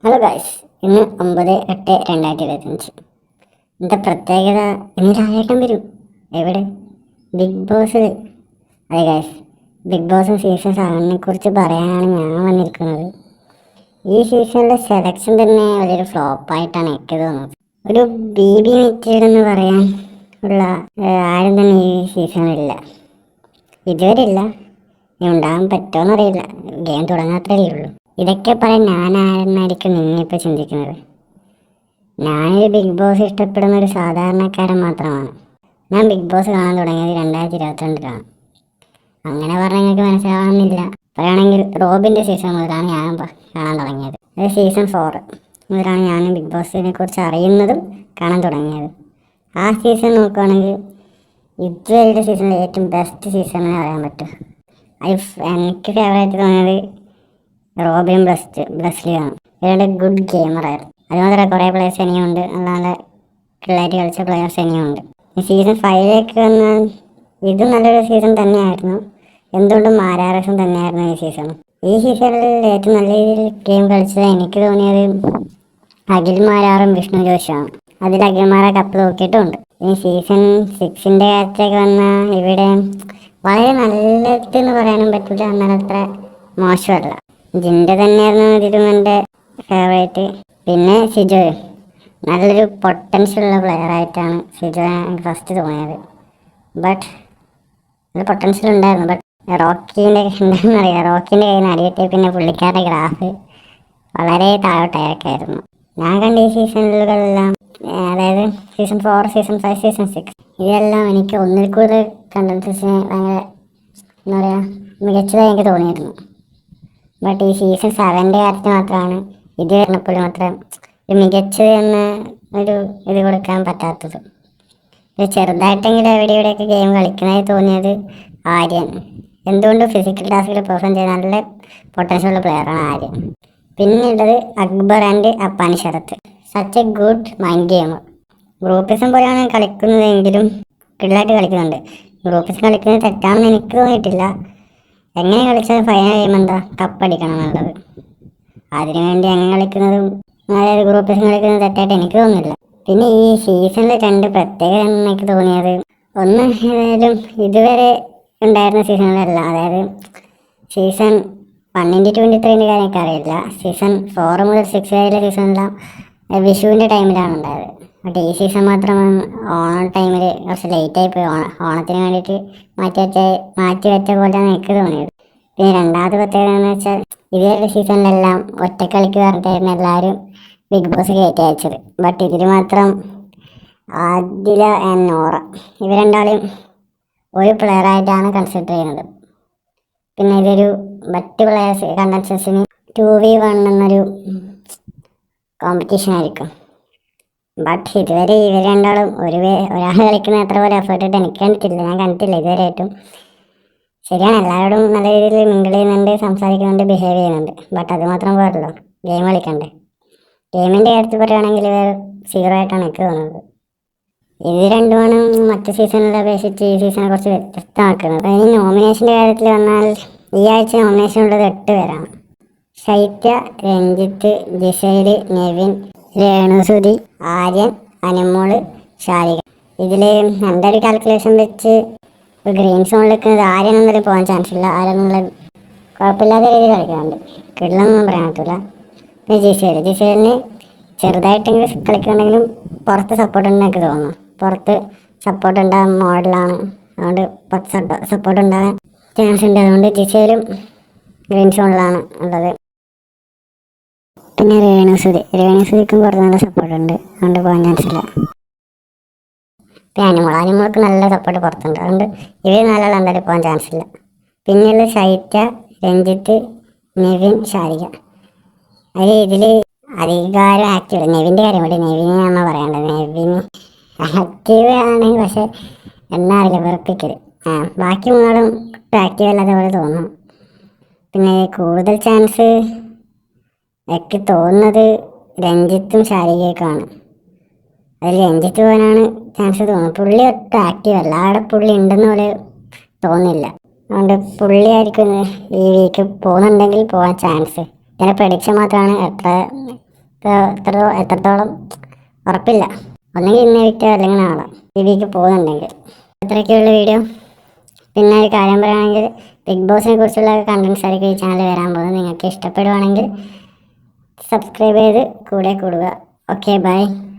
Hello guys, ഇന്ന് 9/8/2025. എന്താ പ്രത്യേകത? ഇന്ന് ലാലേട്ടൻ വരും. എവിടെ? ബിഗ് ബോസിൽ. അതെ ഗൈസ്, ബിഗ് ബോസ് സീസൺ 7 കുറിച്ച് പറയാനാണ് ഞാൻ വന്നിരിക്കുന്നത്. ഈ സീസണിലെ സെലക്ഷൻ തന്നെ വലിയൊരു ഫ്ലോപ്പായിട്ടാണ് എനിക്ക് തോന്നുന്നത്. ഒരു ബി മെറ്റീരിയൽ എന്ന് പറയാൻ ഉള്ള ആരും തന്നെ ഈ സീസണിലില്ല. ഇതുവരെ ഇല്ല. ഇനി ഉണ്ടാകാൻ പറ്റുമോയെന്നറിയില്ല. ഗെയിം തുടങ്ങാത്രേ ഉള്ളൂ. ഇതൊക്കെ പറയാൻ ഞാനാരെന്നായിരിക്കും നിങ്ങളിപ്പോൾ ചിന്തിക്കുന്നത്. ഞാനൊരു ബിഗ് ബോസ് ഇഷ്ടപ്പെടുന്ന ഒരു സാധാരണക്കാരൻ മാത്രമാണ്. ഞാൻ ബിഗ് ബോസ് കാണാൻ തുടങ്ങിയത് 2022 അങ്ങനെ പറഞ്ഞാൽ നിങ്ങൾക്ക് മനസ്സിലാവുന്നില്ല. പറയുകയാണെങ്കിൽ റോബിൻ്റെ സീസൺ മുതലാണ് ഞാൻ കാണാൻ തുടങ്ങിയത്. അത് സീസൺ 4 മുതലാണ് ഞാൻ ബിഗ് ബോസിനെ കുറിച്ച് അറിയുന്നതും കാണാൻ തുടങ്ങിയത്. ആ സീസൺ നോക്കുകയാണെങ്കിൽ ഇതുവരെയുടെ സീസണിൽ ഏറ്റവും ബെസ്റ്റ് സീസൺ എന്ന് പറയാൻ പറ്റും. എനിക്ക് ഫേവറേറ്റ് തോന്നിയത് റോബിൻ ബ്ലസ്ലിയാണ്. ഇവരുടെ ഗുഡ് ഗെയിമറായിരുന്നു. അതുമാത്രം കുറേ പ്ലേയേഴ്സ് ഇനിയുണ്ട്, നല്ല നല്ല പിള്ളേർ കളിച്ച പ്ലെയേഴ്സ് ഇനിയുണ്ട്. ഈ സീസൺ 5 വന്നാൽ ഇതും നല്ലൊരു സീസൺ തന്നെയായിരുന്നു. എന്തുകൊണ്ടും മാരാരസം തന്നെയായിരുന്നു ഈ സീസൺ. ഈ സീസണിൽ ഏറ്റവും നല്ല രീതിയിൽ ഗെയിം കളിച്ചത് എനിക്ക് തോന്നിയത് അഖിൽ മാരാറും വിഷ്ണു ജോഷുമാണ്. അതിൽ അഖിൽ മാരാ കപ്പ് നോക്കിയിട്ടുമുണ്ട്. ഈ സീസൺ 6 കാര്യത്തേക്ക് വന്നാൽ ഇവിടെ വളരെ നല്ലതെന്ന് പറയാനും പറ്റില്ല, എന്നാൽ അത്ര മോശമല്ല. ജിൻ്റെ തന്നെയായിരുന്നു ഇതിലും എൻ്റെ ഫേവറേറ്റ്. പിന്നെ സിജോയും നല്ലൊരു പൊട്ടൻഷ്യലുള്ള പ്ലെയറായിട്ടാണ് സിജോ എനിക്ക് ഫസ്റ്റ് തോന്നിയത്. ബട്ട് നല്ല പൊട്ടൻഷ്യൽ ഉണ്ടായിരുന്നു. ബട്ട് റോക്കീൻ്റെ എന്താണെന്നറിയാം, റോക്കീൻ്റെ കയ്യിൽ നിന്ന് അടിയിട്ടേ പിന്നെ പുള്ളിക്കാരുടെ ഗ്രാഫ് വളരെ താഴോട്ടായിരുന്നു. ഞാൻ കണ്ട ഈ സീസണുകളെല്ലാം, അതായത് സീസൺ 4, സീസൺ 5, സീസൺ 6 ഇതെല്ലാം എനിക്ക് ഒന്നിൽ കൂടുതൽ കണ്ടൻസിനെ ഭയങ്കര എന്താ പറയുക മികച്ചതായി എനിക്ക് തോന്നിയിരുന്നു. ബട്ട് ഈ സീസൺ 7 കാര്യത്തിൽ മാത്രമാണ് ഇത് വരുന്നപ്പോൾ മാത്രം മികച്ചത് എന്ന ഒരു ഇത് കൊടുക്കാൻ പറ്റാത്തത്. ചെറുതായിട്ടെങ്കിലും എവിടെ ഇവിടെയൊക്കെ ഗെയിം കളിക്കുന്നതായി തോന്നിയത് ആര്യൻ. എന്തുകൊണ്ട് ഫിസിക്കൽ ടാസ്കിൽ പെർഫോം ചെയ്ത നല്ല പൊട്ടൻഷ്യലുള്ള പ്ലെയറാണ് ആര്യൻ. പിന്നെയുള്ളത് Akbar and Appani Sarath. Such a good mind gamer. ഗ്രൂപ്പിസം പോലെയാണ് കളിക്കുന്നതെങ്കിലും കിള്ളായിട്ട് കളിക്കുന്നുണ്ട്. ഗ്രൂപ്പിസം കളിക്കുന്നത് തെറ്റാണെന്ന് എനിക്ക് തോന്നിയിട്ടില്ല. എങ്ങനെ കളിച്ചാൽ ഫൈനൽ ഗെയിം എന്താ കപ്പടിക്കണം എന്നുള്ളത്. അതിനുവേണ്ടി എങ്ങനെ കളിക്കുന്നതും അതായത് ഗ്രൂപ്പിസം കളിക്കുന്നത് തെറ്റായിട്ട് എനിക്ക് തോന്നുന്നില്ല. പിന്നെ ഈ സീസണിൽ 2 പ്രത്യേകത എനിക്ക് തോന്നിയത്, ഒന്ന് ഏതായാലും ഇതുവരെ ഉണ്ടായിരുന്ന സീസണിലല്ല, അതായത് സീസൺ 1-23 കാര്യമൊക്കെ അറിയില്ല. സീസൺ 4 മുതൽ 6 വരെയുള്ള സീസണെല്ലാം വിഷുവിൻ്റെ ടൈമിലാണ് ഉണ്ടായത്. ബട്ട് ഈ സീസൺ മാത്രം ഓണം ടൈമിൽ കുറച്ച് ലേറ്റായി പോയി. ഓണത്തിന് വേണ്ടിയിട്ട് മാറ്റി വെച്ച പോലെയാണ് എനിക്ക് തോന്നിയത്. പിന്നെ രണ്ടാമത്തെ പ്രത്യേകത എന്ന് വെച്ചാൽ ഇതുവരെ സീസണിലെല്ലാം ഒറ്റക്കളിക്ക് പറഞ്ഞിട്ടായിരുന്നു എല്ലാവരും ബിഗ് ബോസ് കയറ്റി അയച്ചത്. ബട്ട് ഇതിൽ മാത്രം ആദില ആൻഡ് നോറ ഇവർ രണ്ടാളും ഒരു പ്ലെയറായിട്ടാണ് കൺസിഡർ ചെയ്യുന്നത്. പിന്നെ ഇതൊരു മറ്റ് പ്ലെയേഴ്സ് കണ്ടൻസൻസിന് 2v1 എന്നൊരു കോമ്പറ്റീഷൻ ആയിരിക്കും. ബട്ട് ഇതുവരെ ഇവർ രണ്ടാളും ഒരാൾ കളിക്കുന്ന എത്ര പോലെ എഫേർട്ട് ഇട്ട് ഞാൻ കണ്ടിട്ടില്ല ഇതുവരെ ആയിട്ടും. ശരിയാണ്, എല്ലാവരോടും നല്ല രീതിയിൽ മിങ്കിൾ ചെയ്യുന്നുണ്ട്, സംസാരിക്കുന്നുണ്ട്, ബിഹേവ് ചെയ്യുന്നുണ്ട്. ബട്ട് അത് മാത്രം പോരല്ലോ, ഗെയിം കളിക്കണ്ടേ. ഗെയിമിൻ്റെ കാര്യത്തിൽ പറയുകയാണെങ്കിൽ ഇവർ 0 ആയിട്ടാണ് എനിക്ക് തോന്നുന്നത്. ഇത് രണ്ടുമാണ് മറ്റ് സീസണിലെ അപേക്ഷിച്ച് ഈ സീസണെ കുറച്ച് വ്യത്യസ്തമാക്കുന്നത്. ഇനി നോമിനേഷൻ്റെ കാര്യത്തിൽ വന്നാൽ ഈ ആഴ്ച നോമിനേഷൻ ഉള്ളത് 8 പേരാണ്. ശൈത്യ, രഞ്ജിത്ത്, ജിസൈല്, നെവിൻ, രേണുസുതി, ആര്യൻ, അനുമോള്, ശാരിക. ഇതിൽ എൻ്റെ ഒരു കാൽക്കുലേഷൻ വെച്ച് ഗ്രീൻ സോണിൽ നിൽക്കുന്നത് ആര്യൻ എന്നതിൽ പോകാൻ ചാൻസ് ഇല്ല. ആര്യൻ എന്നുള്ള കുഴപ്പമില്ലാത്ത രീതിയിൽ കളിക്കുന്നുണ്ട്, കിള്ളൊന്നും പറയാൻ പറ്റില്ല. പിന്നെ ജിസേലിന് ചെറുതായിട്ടെങ്കിലും കളിക്കുന്നുണ്ടെങ്കിലും പുറത്ത് സപ്പോർട്ട് ഉണ്ടെന്ന് എനിക്ക് തോന്നുന്നു. പുറത്ത് സപ്പോർട്ട് ഉണ്ടാകാൻ മോഡലാണ്, അതുകൊണ്ട് പുറത്ത് സപ്പോർട്ട് ഉണ്ടാകാൻ ചാൻസ് ഉണ്ട്. അതുകൊണ്ട് ജിസേലും ഗ്രീൻ സോണിലാണ് ഉള്ളത്. പിന്നെ രേണുസുതിക്കും പുറത്ത് നല്ല സപ്പോർട്ട് ഉണ്ട്, അതുകൊണ്ട് പോകാൻ ചാൻസ് ഇല്ല. പിന്നെ അനുമോൾക്ക് നല്ല സപ്പോർട്ട് പുറത്തുണ്ട്, അതുകൊണ്ട് ഇവർ നാലാൾ എന്തായാലും പോകാൻ ചാൻസ് ഇല്ല. പിന്നെയുള്ള ശൈത്യ, രഞ്ജിത്ത്, നെവിൻ, ശാരിക. ഇതിൽ അധികാരം ആക്റ്റീവ് നെവിൻ്റെ കാര്യം കൂടി നെവിനാണ് പറയേണ്ടത്. നെവിൻ ആക്റ്റീവ് ആണ്, പക്ഷെ എന്നാ അറിയില്ല, വെറുപ്പിക്കൽ. ബാക്കി 3 ആക്റ്റീവ് അല്ലാതെ പോലെ തോന്നും. പിന്നെ കൂടുതൽ ചാൻസ് എനിക്ക് തോന്നുന്നത് രഞ്ജിത്തും ശാരികയ്ക്കാണ്. അതിൽ രഞ്ജിത്ത് പോകാനാണ് ചാൻസ് തോന്നുന്നത്. പുള്ളി ഒട്ടും ആക്റ്റീവ് അല്ല, അവിടെ പുള്ളി ഉണ്ടെന്ന് പോലെ തോന്നില്ല. അതുകൊണ്ട് പുള്ളിയായിരിക്കും ഈ വീക്ക് പോകുന്നുണ്ടെങ്കിൽ പോകാൻ ചാൻസ്. ഇങ്ങനെ പ്രഡിക്ഷൻ മാത്രമാണ്, എത്ര എത്രത്തോളം ഉറപ്പില്ല. ഒന്നെങ്കിൽ ഇന്ന് വിറ്റോ അല്ലെങ്കിൽ നാളെ ടിവിക്ക് പോകുന്നുണ്ടെങ്കിൽ. ഇത്രയൊക്കെയുള്ള വീഡിയോ. പിന്നെ ഒരു കാര്യം പറയുകയാണെങ്കിൽ ബിഗ് ബോസിനെ കുറിച്ചുള്ള കണ്ടൻസ് ആയിരിക്കും ഈ ചാനൽ വരാൻ പോകുന്നത്. നിങ്ങൾക്ക് ഇഷ്ടപ്പെടുവാണെങ്കിൽ സബ്സ്ക്രൈബ് ചെയ്ത് കൂടെ കൂടുക. Okay, by.